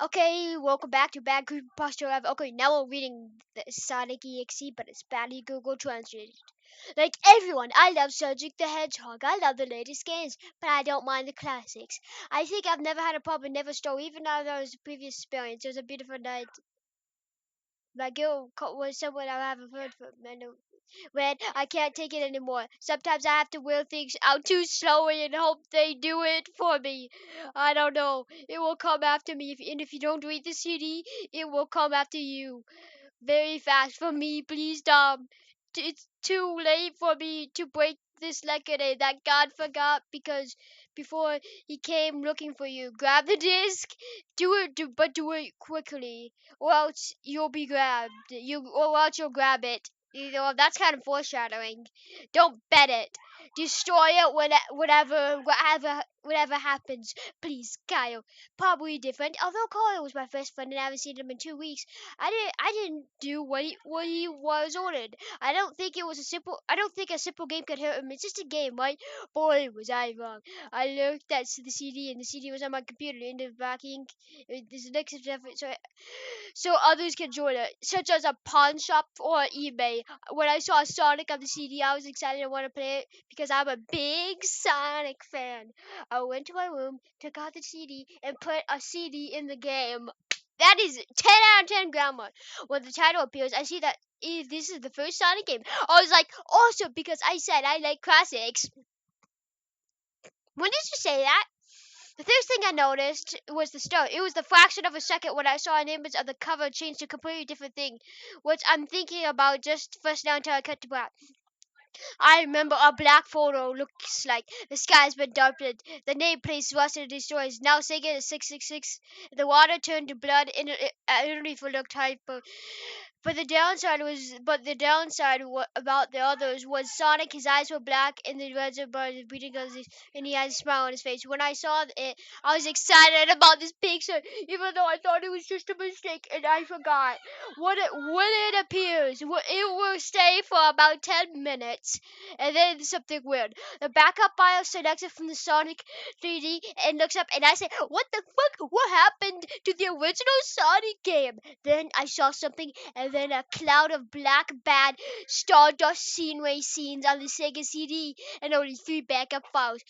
Okay, welcome back to Bad Creepypasta Live. Okay, now we're reading the Sonic.EXE, but it's badly Google translated. Like everyone, I love Sonic the Hedgehog. I love the latest games, but I don't mind the classics. I think I've never had a problem with Never Stole, even though there was a previous experience. It was a beautiful night. Like it was someone I haven't heard from. When I can't take it anymore. Sometimes I have to will things out too slowly and hope they do it for me. I don't know. It will come after me, and if you don't read the CD, it will come after you very fast. For me, please, Dom. It's too late for me to break this record that God forgot because before he came looking for you. Grab the disc. But do it quickly, or else you'll be grabbed. Or else you'll grab it. You know, that's kind of foreshadowing. Don't bet it. Destroy it whatever happens. Please, Kyle. Probably different. Although Kyle was my best friend and I haven't seen him in 2 weeks, I didn't do what he was ordered. I don't think a simple game could hurt him. It's just a game, right? Boy, was I wrong. I looked at the CD and the CD was on my computer in the backing. This next effort, so others can join it, such as a pawn shop or eBay. When I saw Sonic on the CD, I was excited and wanted to play it because I'm a big Sonic fan. I went to my room, took out the CD, and put a CD in the game. That is 10 out of 10 grammar. When the title appears, I see that this is the first Sonic game. I was like, awesome, because I said I like classics. When did you say that? The first thing I noticed was the start. It was the fraction of a second when I saw an image of the cover change to a completely different thing, which I'm thinking about just first now until I cut to black. I remember a black photo looks like the sky's been darkened. The nameplate rusted and destroyed. Now Sega is 666. The water turned to blood and it utterly looked hyper. About the others was Sonic. His eyes were black, and the reds were burned, breathing and he had a smile on his face. When I saw it, I was excited about this picture, even though I thought it was just a mistake, and I forgot. When it appears, it will stay for about 10 minutes, and then something weird. The backup file selects it from the Sonic 3D and looks up, and I say, "What the fuck? What happened to the original Sonic game?" Then I saw something, and then a cloud of black bad stardust scenery scenes on the Sega CD and only 3 backup files.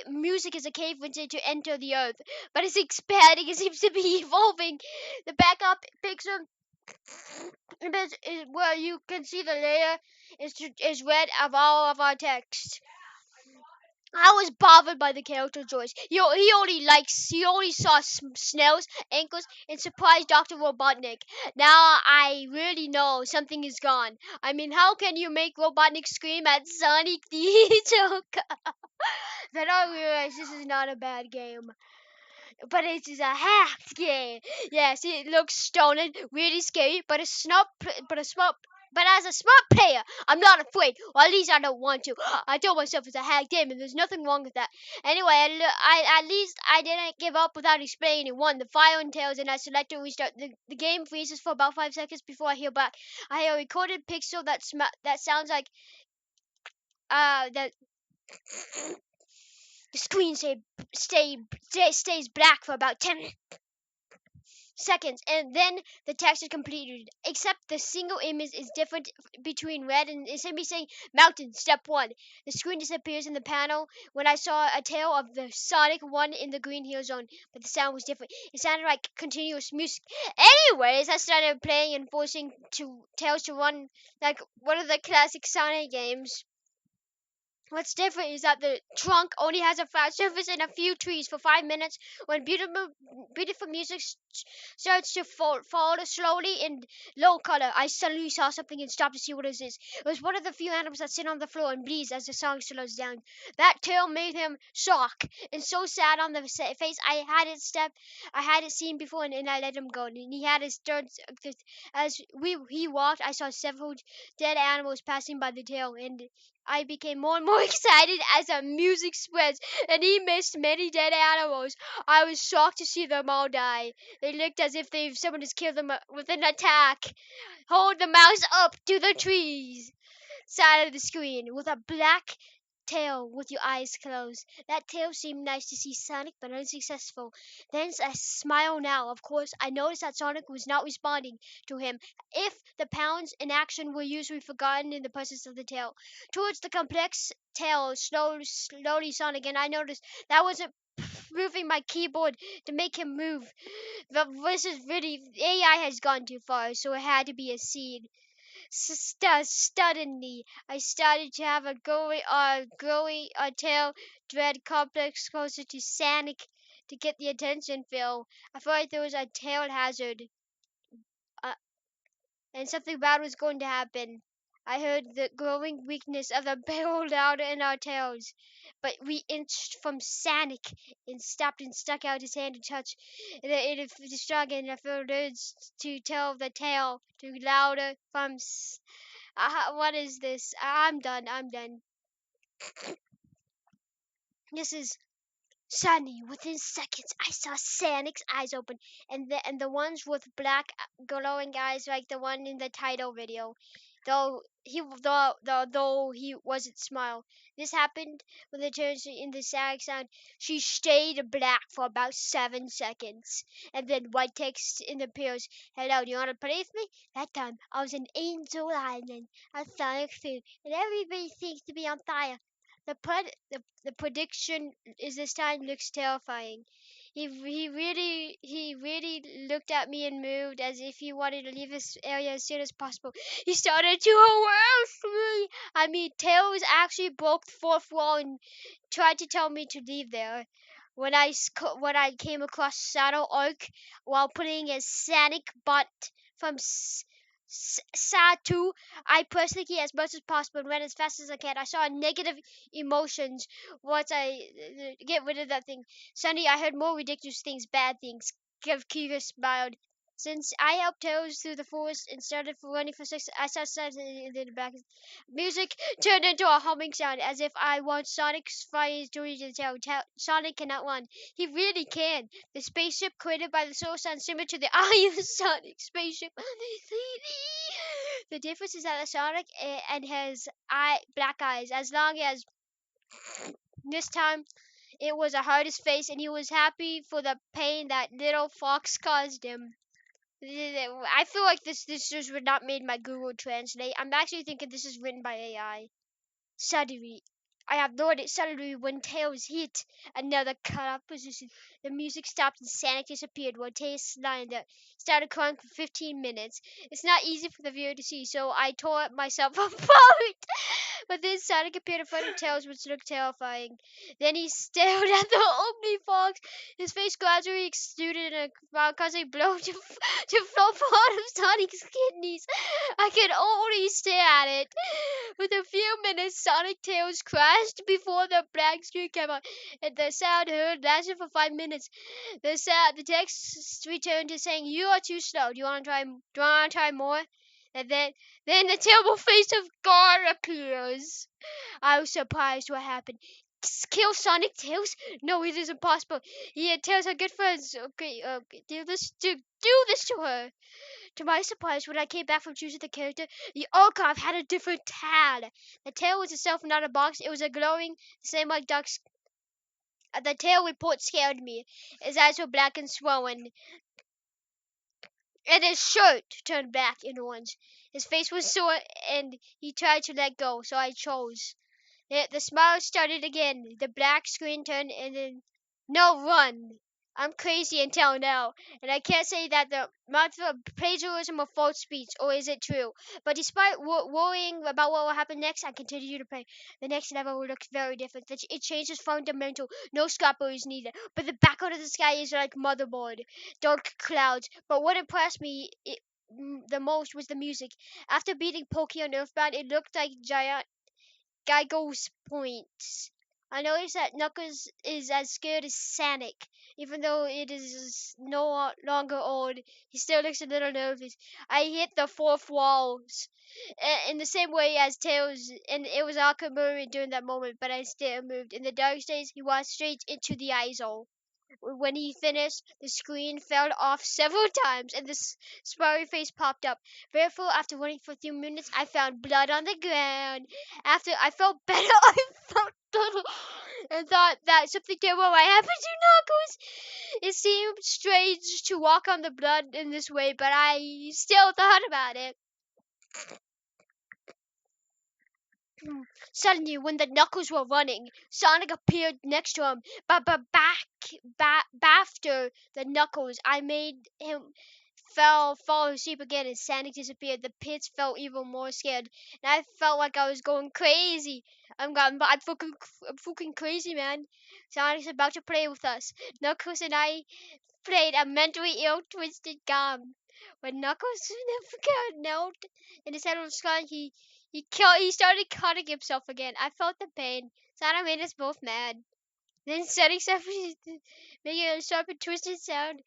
Music is a cave waiting to enter the earth, but it's expanding. It seems to be evolving. The backup picture image is where you can see the layer is red of all of our text. I was bothered by the character choice. He only saw snails, ankles, and surprised Dr. Robotnik. Now I really know something is gone. I mean, how can you make Robotnik scream at Sonic the Hedgehog? Then I realized this is not a bad game, but it is a hacked game. Yes, it looks stolen, really scary, but as a smart player, I'm not afraid, or at least I don't want to. I told myself it's a hacked game, and there's nothing wrong with that. Anyway, at least I didn't give up without explaining. One, the fire entails, and I select to restart. The game freezes for about 5 seconds before I hear back. I hear a recorded pixel that sounds like that. The screen stays black for about 10 seconds, and then the text is completed, except the single image is different between red and it's simply saying mountain step 1. The screen disappears in the panel when I saw a tail of the Sonic 1 in the green hill zone, but the sound was different. It sounded like continuous music. Anyways, I started playing and forcing tails to run like one of the classic Sonic games. What's different is that the trunk only has a flat surface and a few trees for 5 minutes. When beautiful music starts to fall slowly in low color, I suddenly saw something and stopped to see what it is. It was one of the few animals that sit on the floor and bleeds as the song slows down. That tail made him shock and so sad on the face. I had it seen before, and I let him go. And he had his turn. As he walked, I saw several dead animals passing by the tail, and I became more and more excited as the music spreads, and he missed many dead animals. I was shocked to see them all die. They looked as if someone just killed them with an attack. Hold the mouse up to the trees side of the screen with a black tail with your eyes closed. That tail seemed nice to see Sonic, but unsuccessful. Then I smile now. Of course, I noticed that Sonic was not responding to him. If the pounds in action were usually forgotten in the presence of the tail. Towards the complex tail, slowly Sonic, and I noticed that wasn't moving my keyboard to make him move. This is really AI has gone too far, so it had to be a seed. Suddenly, I started to have a growing tail dread complex closer to Sonic to get the attention Phil. I felt like there was a tail hazard, uh, and something bad was going to happen. I heard the growing weakness of the barrel louder in our tails, but we inched from Sonic and stopped and stuck out his hand to touch. It struck and I felt urge to tell the tail to louder from what is this? I'm done. I'm done. This is Sunny. Within seconds, I saw Sonic's eyes open, and the ones with black glowing eyes, like the one in the title video. Though he wasn't smile. This happened when the turns in the Sonic sound. She stayed black for about 7 seconds, and then white text in the appears. Hello, do you want to play with me? That time I was in Angel Island, a Sonic food, and everybody seems to be on fire. The prediction is this time looks terrifying. He really looked at me and moved as if he wanted to leave this area as soon as possible. He started to harass me. I mean, Tails actually broke the fourth wall and tried to tell me to leave there. When I came across Shadow Arc while putting a Sonic butt from Satu, I pressed the key as much as possible and ran as fast as I can. I saw negative emotions once I get rid of that thing. Suddenly, I heard more ridiculous things, bad things. Kira smiled. Since I helped Tails through the forest and started for running for 6, I saw signs in the back. Music turned into a humming sound as if I want Sonic's fires to reach the tail. Sonic cannot run. He really can. The spaceship created by the solar sun similar to the eye of the Sonic spaceship on the CD. The difference is that the Sonic and has black eyes. As long as this time it was a hardest face and he was happy for the pain that little fox caused him. I feel like this just would not made my Google Translate. I'm actually thinking this is written by AI. Suddenly, I have no idea. Suddenly, when Tails hit another cut-off position, the music stopped and Sonic disappeared while Tails lying there. Started crying for 15 minutes. It's not easy for the viewer to see, so I tore myself apart. But then Sonic appeared in front of Tails, which looked terrifying. Then he stared at the opening fox. His face gradually extruded in a crowd, causing blood to flow out of Sonic's kidneys. I could only stare at it. With a few minutes, Sonic Tails crashed before the black screen came on, and the sound heard lasted for 5 minutes. The text returned to saying, "You are too slow. Do you want to try? Do you want to try more?" And then the terrible face of God appears. I was surprised what happened. Kill Sonic Tails? No, it is impossible. He and Tails are good friends. Okay, do this to her. To my surprise, when I came back from choosing the character, the archive had a different tag. The tail was itself not a box. It was a glowing, same like ducks. The tail report scared me. His eyes were black and swollen, and his shirt turned black and orange. His face was sore, and he tried to let go, so I chose. The smile started again. The black screen turned and then, no, run. I'm crazy until now, and I can't say that the amount of plagiarism or false speech, or is it true? But despite worrying about what will happen next, I continue to play. The next level will look very different. It changes fundamental. No scalpel is needed, but the background of the sky is like motherboard, dark clouds. But what impressed me the most was the music. After beating Pokey on Earthbound, it looked like giant Geigel's points. I noticed that Knuckles is as scared as Sonic. Even though it is no longer old, he still looks a little nervous. I hit the fourth walls in the same way as Tails, and it was awkward moment during that moment, but I still moved. In the dark stage, he walked straight into the eye hole. When he finished, the screen fell off several times and this smiley face popped up. Therefore, after running for a few minutes, I found blood on the ground. After I felt better, I felt little and thought that something terrible might happen to Knuckles. It seemed strange to walk on the blood in this way, but I still thought about it. Suddenly, when the Knuckles were running, Sonic appeared next to him. After the Knuckles, I made him fall asleep again, and Sonic disappeared. The pits felt even more scared, and I felt like I was going crazy. I'm fucking crazy, man. Sonic's about to play with us. Knuckles and I played a mentally ill, twisted game. When Knuckles knelt in the center of the sky, he started cutting himself again. I felt the pain. Santa made us both mad. Then Sonic started making a sharp and twisted sound.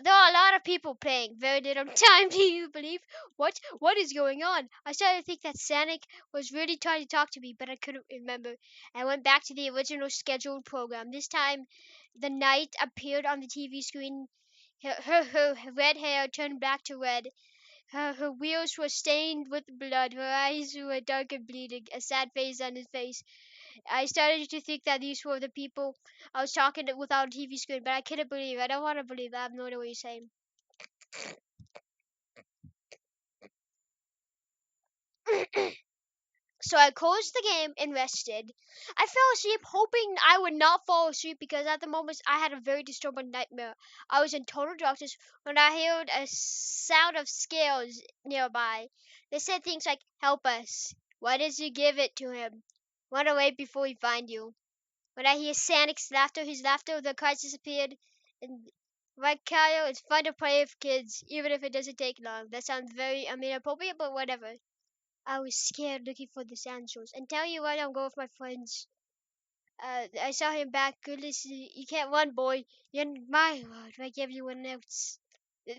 There are a lot of people playing. Very little time. Do you believe? What is going on? I started to think that Sonic was really trying to talk to me, but I couldn't remember. I went back to the original scheduled program. This time, the knight appeared on the TV screen. Her red hair turned back to red. Her wheels were stained with blood. Her eyes were dark and bleeding. A sad face on his face. I started to think that these were the people I was talking to without a TV screen, but I couldn't believe it. I don't want to believe that. I have no idea what you're saying. So I closed the game and rested. I fell asleep hoping I would not fall asleep because at the moment I had a very disturbing nightmare. I was in total darkness when I heard a sound of scales nearby. They said things like, "Help us. Why did you give it to him? Run away before we find you." When I hear Sonic's laughter, his laughter, the cards disappeared. And right, Kyle, it's fun to play with kids, even if it doesn't take long. That sounds very, inappropriate, but whatever. I was scared looking for the sandals. And tell you what, I'm going with my friends. I saw him back. Goodness, you can't run, boy. You're in my world, like everyone else.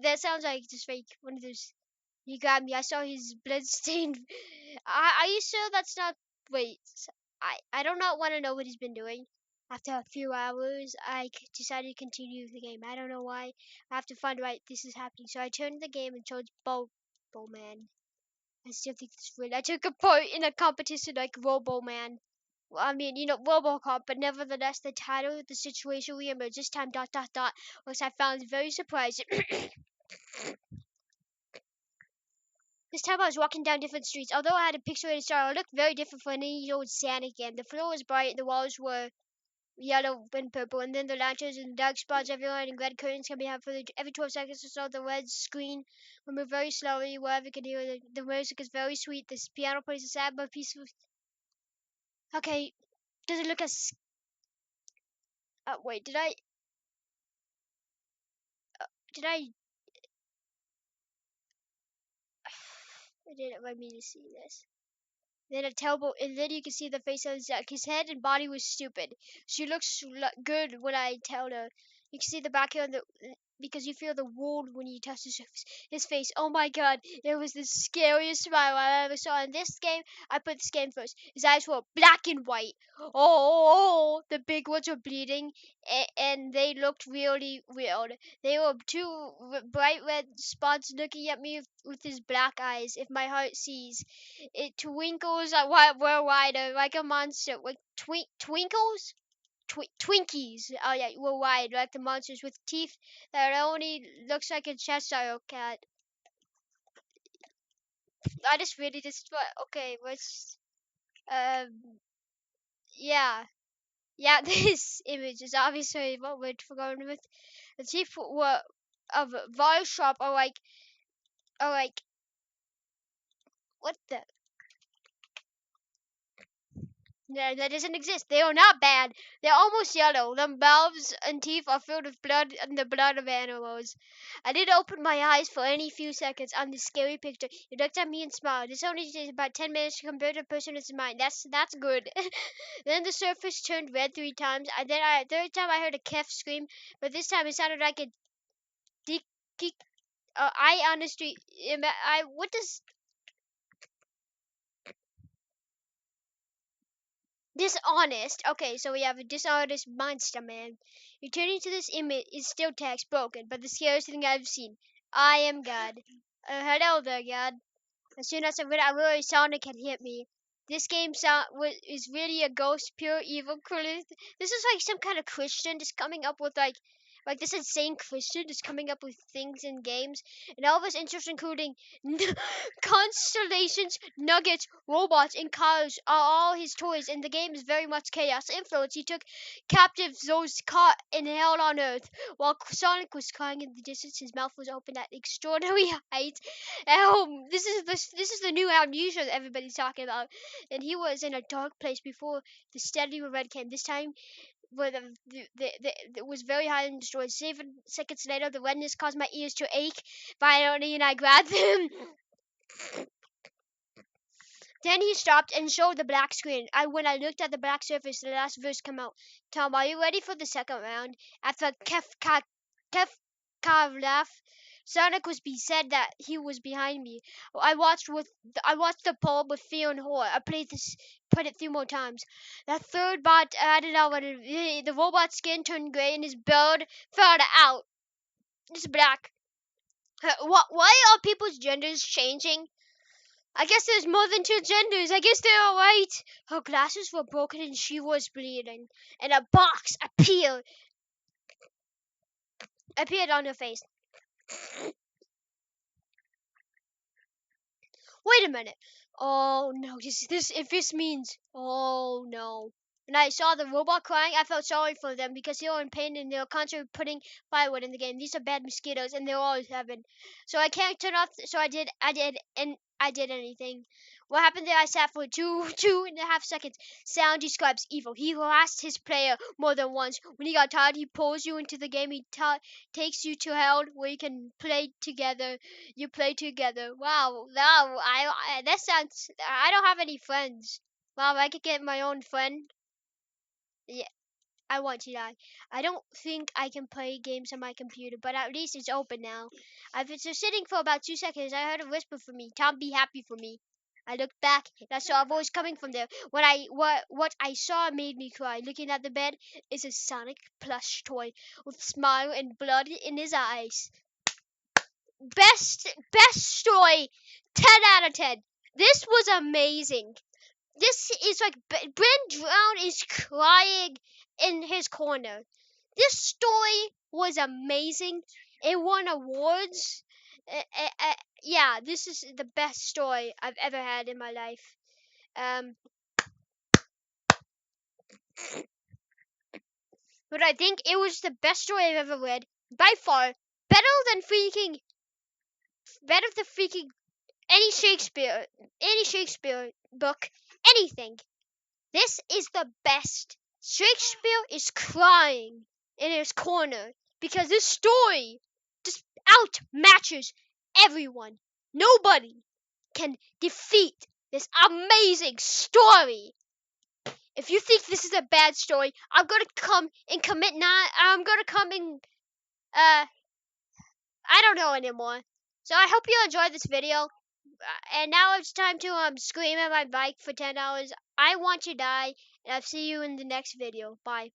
That sounds like just like one of those. He grabbed me. I saw his bloodstained. Are you sure that's not? Wait, I do not want to know what he's been doing. After a few hours, decided to continue the game. I don't know why. I have to find why this is happening. So I turned the game and chose Bowman. I still think it's real. I took a part in a competition like Robo Man. Well, Robocop, but nevertheless, the title, the situation we emerged this time, dot dot dot, was I found very surprising. This time I was walking down different streets. Although I had a pixelated star, it looked very different from any old Sonic game. The floor was bright, the walls were yellow and purple, and then the lanterns and dark spots everywhere, and red curtains can be had for every 12 seconds or so. The red screen will move very slowly, wherever you can hear it. The music is very sweet. This piano plays a sad but peaceful. Okay, does it look as? Wait, did I? It didn't let me to see this. Then a terrible, and then you can see the face of Zack. His head and body was stupid. She looks good when I tell her. You can see the back hair on the because you feel the wound when you touch his face. Oh my god, it was the scariest smile I ever saw in this game. I put this game first. His eyes were black and white. Oh, the big ones were bleeding, and they looked really weird. They were two bright red spots looking at me with his black eyes. If my heart sees, it twinkles were wider like a monster. Like twinkles? Twinkies. Oh yeah, were wide like the monsters with teeth that only looks like a Cheshire cat. I just really just okay. What's yeah. Yeah, this image is obviously what we're going with. The teeth were of very sharp, or like what the no, that doesn't exist. They are not bad. They're almost yellow. Their mouths and teeth are filled with blood and the blood of animals. I did open my eyes for any few seconds on this scary picture. He looked at me and smiled. This only takes about 10 minutes to convert a person into mine. That's good. Then the surface turned red 3 times. And then third time I heard a calf scream, but this time it sounded like a dick. I honestly, I what does Dishonest. Okay, so we have a dishonest monster man. Returning to this image is still text broken, but the scariest thing I've seen. I am God. Hello there, God. As soon as I realized Sonic had hit me. This game is really a ghost, pure evil. This is like some kind of Christian just coming up with like this insane Christian just coming up with things in games, and all of his interests including constellations, nuggets, robots, and cars are all his toys. And the game is very much chaos influence. He took captive those caught in hell on Earth, while Sonic was crying in the distance. His mouth was open at extraordinary height. This is the new amnesia that everybody's talking about. And he was in a dark place before the steady red came. This time, where it was very high and destroyed. 7 seconds later, the redness caused my ears to ache violently, and I grabbed them. Then he stopped and showed the black screen. When I looked at the black surface, the last verse came out. Tom, are you ready for the second round? After Kefka laugh, Sonic was said that he was behind me. I watched the poll with fear and horror. I played it 3 more times. The third bot added out when the robot's skin turned gray and his beard fell out. It's black. Why are people's genders changing? I guess there's more than 2 genders. I guess they're alright. Her glasses were broken and she was bleeding. And a box appeared on her face. Wait a minute. Oh no, this if this means oh no. When I saw the robot crying, I felt sorry for them because they were in pain and they were constantly putting firewood in the game. These are bad mosquitoes and they're always having. So I can't turn off. So I did anything. What happened there? I sat for 2.5 seconds. Sound describes evil. He harassed his player more than once. When he got tired, he pulls you into the game. He takes you to hell where you can play together. You play together. Wow, wow. That sounds. I don't have any friends. Wow, I could get my own friend. Yeah, I want to die. I don't think I can play games on my computer, but at least it's open now. I've been just sitting for about 2 seconds. I heard a whisper from me. Tom, be happy for me. I looked back and I saw a voice coming from there. What I saw made me cry. Looking at the bed is a Sonic plush toy with smile and blood in his eyes. Best story. 10 out of 10. This was amazing. This is like Ben Brown is crying in his corner. This story was amazing. It won awards. Yeah, this is the best story I've ever had in my life. Um, but I think it was the best story I've ever read by far. Better than freaking any Shakespeare book, anything. This is the best. Shakespeare is crying in his corner because this story just outmatches everyone. Nobody can defeat this amazing story. If you think this is a bad story, I'm gonna come and commit not. I'm gonna come and I don't know anymore. So I hope you enjoyed this video. And now it's time to scream at my bike for 10 hours. I want to die, and I'll see you in the next video. Bye.